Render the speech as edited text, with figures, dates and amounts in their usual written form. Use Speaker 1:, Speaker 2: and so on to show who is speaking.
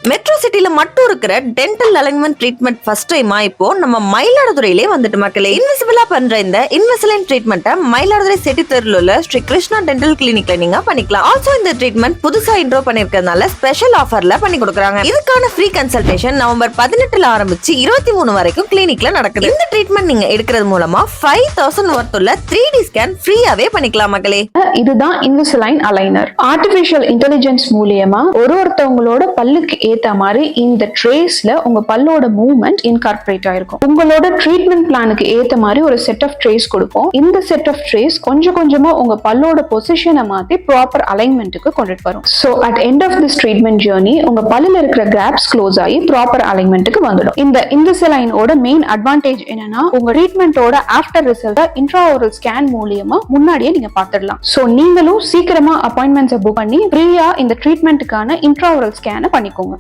Speaker 1: Metro சிட்டில மட்டும் இருக்கிற டென்டல் அலைன்மெண்ட் ட்ரீட்மெண்ட் ஃபர்ஸ்ட் டைமா இப்போ நம்ம மயிலாடுதுறையிலே வந்துட்டு மக்களே. இன்விசிபிளா பண்ற இந்த இன்விசிலைன் ட்ரீட்மெண்ட்டை மயிலாடுதுறை செட்டி தெருல உள்ள ஸ்ரீ கிருஷ்ணா டென்டல் கிளினிக்ல நீங்க பண்ணிக்கலாம். ஆல்சோ இந்த ட்ரீட்மெண்ட் புதுசா இன்ட்ரோ பண்ணிருக்கிறதுனால ஸ்பெஷல் ஆஃபர்ல பண்ணி கொடுக்குறாங்க. இதுக்கான ஃப்ரீ கன்சல்டேஷன் நவம்பர் 18 ஆரம்பிச்சு 23 வரைக்கும் கிளினிக்ல நடக்குது. இந்த ட்ரீட்மெண்ட் நீங்க எடுக்கிறது மூலமா 5000 ஒர்த்துள்ள 3D ஸ்கேன் ஃப்ரீயாவே பண்ணிக்கலாம் மக்களே.
Speaker 2: இதுதான் இன்விசிலைன் அலைனர். ஆர்டிபிஷியல் இன்டெலிஜென்ஸ் மூலியமா ஒருத்தவங்களோட பல்லுக்கு ஏத்த மாதிரி இந்த ட்ரேஸ்ல உங்க பல்லோட மூவ்மெண்ட் இன்கார்பரேட் ஆயிருக்கும். உங்களோட ட்ரீட்மெண்ட் பிளானுக்கு ஏத்த மாதிரி ஒரு செட் ஆஃப் ட்ரேஸ் கொடுப்போம். இந்த செட் ஆஃப் ட்ரேஸ் கொஞ்சம் கொஞ்சமா உங்க பல்லோட பொசிஷனை மாத்தி ப்ராப்பர் அலைன்மெண்ட்டுக்கு கொண்டுட்டு வரும். So at end of this treatment journey உங்க பல்லுல இருக்கிற கேப்ஸ் க்ளோஸ் ஆகி ப்ராப்பர் அலைன்மெண்ட்டுக்கு வந்துடும். இந்த இன்விசிலைனோட மெயின் அட்வான்டேஜ் என்னன்னா உங்க ட்ரீட்மெண்டோட ஆஃப்டர் ரிசல்ட்டை இன்ட்ராஓரல் ஸ்கேன் மூலியமா முன்னாடியே நீங்க பாத்துடலாம். சோ நீங்களும் சீக்கிரமா அப்பாயின்மெண்ட்ஸ் புக் பண்ணி ஃப்ரீயா இந்த ட்ரீட்மெண்ட்டுக்கான இன்ட்ராஓரல் ஸ்கேனை பண்ணிக்கோங்க.